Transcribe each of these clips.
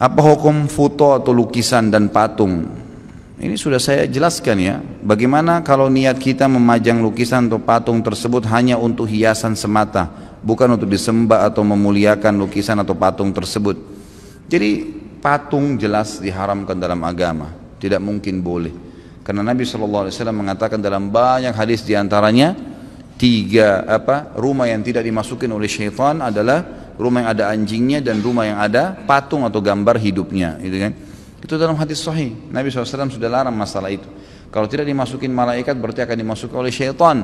Apa hukum foto atau lukisan dan patung? Ini sudah saya jelaskan ya. Bagaimana kalau niat kita memajang lukisan atau patung tersebut hanya untuk hiasan semata, bukan untuk disembah atau memuliakan lukisan atau patung tersebut. Jadi patung jelas diharamkan dalam agama, tidak mungkin boleh. Karena Nabi SAW mengatakan dalam banyak hadis, diantaranya rumah yang tidak dimasukin oleh syaitan adalah rumah yang ada anjingnya dan rumah yang ada patung atau gambar hidupnya, gitu kan? Itu dalam hadis sahih. Nabi SAW sudah larang masalah itu. Kalau tidak dimasukin malaikat berarti akan dimasuki oleh syaitan.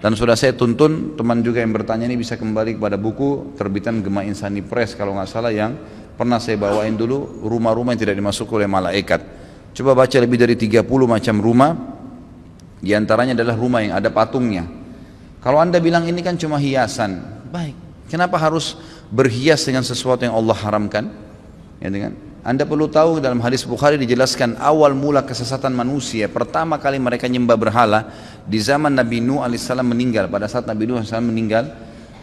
Dan sudah saya tuntun, teman juga yang bertanya ini bisa kembali kepada buku terbitan Gema Insani Press kalau nggak salah, yang pernah saya bawain dulu, rumah-rumah yang tidak dimasuki oleh malaikat. Coba baca lebih dari 30 macam rumah, di antaranya adalah rumah yang ada patungnya. Kalau anda bilang ini kan cuma hiasan, baik, kenapa harus berhias dengan sesuatu yang Allah haramkan? Ya, dengan anda perlu tahu dalam hadis Bukhari dijelaskan awal mula kesesatan manusia, pertama kali mereka nyembah berhala di zaman Nabi Nuh alaihissalam meninggal. Pada saat Nabi Nuh alaihissalam meninggal,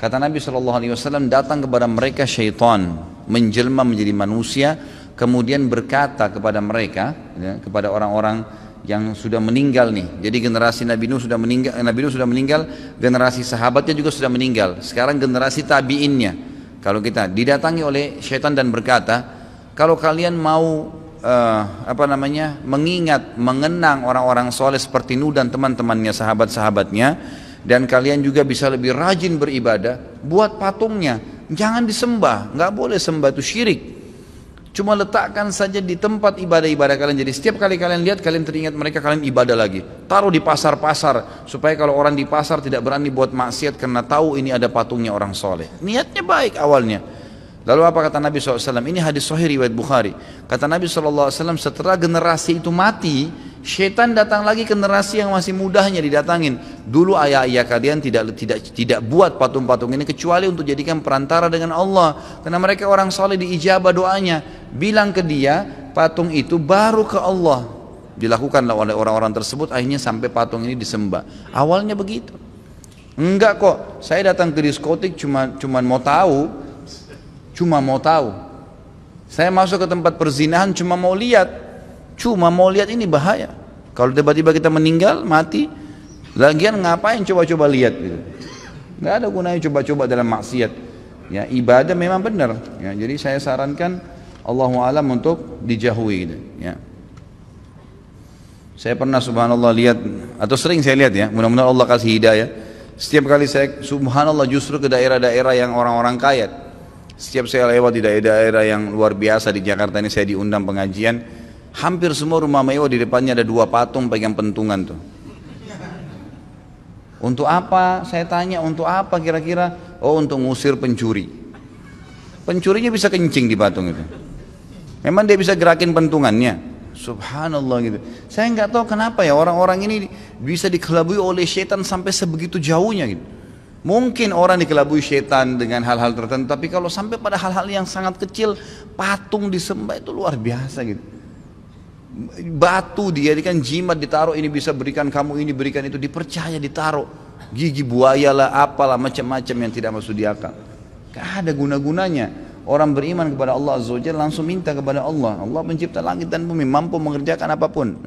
kata Nabi SAW, datang kepada mereka syaitan menjelma menjadi manusia, kemudian berkata kepada mereka, ya, kepada orang-orang yang sudah meninggal nih. Jadi generasi Nabi Nuh sudah meninggal, generasi sahabatnya juga sudah meninggal. Sekarang generasi tabiinnya. Kalau kita didatangi oleh syaitan dan berkata, kalau kalian mau mengenang orang-orang soleh seperti Nuh dan teman-temannya, sahabat-sahabatnya, dan kalian juga bisa lebih rajin beribadah, buat patungnya, jangan disembah, nggak boleh sembah, itu syirik. Cuma letakkan saja di tempat ibadah-ibadah kalian. Jadi setiap kali kalian lihat, kalian teringat mereka, kalian ibadah lagi. Taruh di pasar-pasar, supaya kalau orang di pasar tidak berani buat maksiat karena tahu ini ada patungnya orang soleh. Niatnya baik awalnya. Lalu apa kata Nabi SAW? Ini hadis sahih riwayat Bukhari. Kata Nabi SAW, setelah generasi itu mati, syaitan datang lagi generasi yang masih mudahnya didatangin. Dulu ayah-ayah kalian tidak buat patung-patung ini kecuali untuk jadikan perantara dengan Allah. Karena mereka orang soleh, diijabah doanya. Bilang ke dia, patung itu baru ke Allah. Dilakukanlah oleh orang-orang tersebut, akhirnya sampai patung ini disembah. Awalnya begitu. Enggak kok, saya datang ke diskotik cuma mau tahu. Saya masuk ke tempat perzinahan cuma mau lihat ini bahaya. Kalau tiba-tiba kita meninggal, mati, lagian ngapain coba-coba lihat gitu. Nggak ada gunanya coba-coba dalam maksiat. Ya, ibadah memang benar. Ya, jadi saya sarankan Allahu a'lam untuk dijauhi gitu. Ya. Saya pernah subhanallah lihat, atau sering saya lihat ya, mudah-mudahan Allah kasih hidayah. Setiap kali saya subhanallah justru ke daerah-daerah yang orang-orang kaya. Setiap saya lewat di daerah-daerah yang luar biasa di Jakarta ini, saya diundang pengajian, hampir semua rumah mewah di depannya ada 2 patung pegang pentungan tuh. Untuk apa? Saya tanya, untuk apa kira-kira? Oh, untuk ngusir pencuri. Pencurinya bisa kencing di patung itu. Memang dia bisa gerakin pentungannya. Subhanallah gitu. Saya nggak tahu kenapa ya orang-orang ini bisa dikelabui oleh syaitan sampai sebegitu jauhnya gitu. Mungkin orang dikelabui syaitan dengan hal-hal tertentu, tapi kalau sampai pada hal-hal yang sangat kecil, patung disembah itu luar biasa gitu. Batu dijadikan jimat, ditaruh, ini bisa berikan kamu ini, berikan itu, dipercaya ditaruh. Gigi buaya lah, apalah, macam-macam yang tidak masuk di akal. Gak ada guna-gunanya. Orang beriman kepada Allah Azza wa Jalla langsung minta kepada Allah. Allah pencipta langit dan bumi, mampu mengerjakan apapun.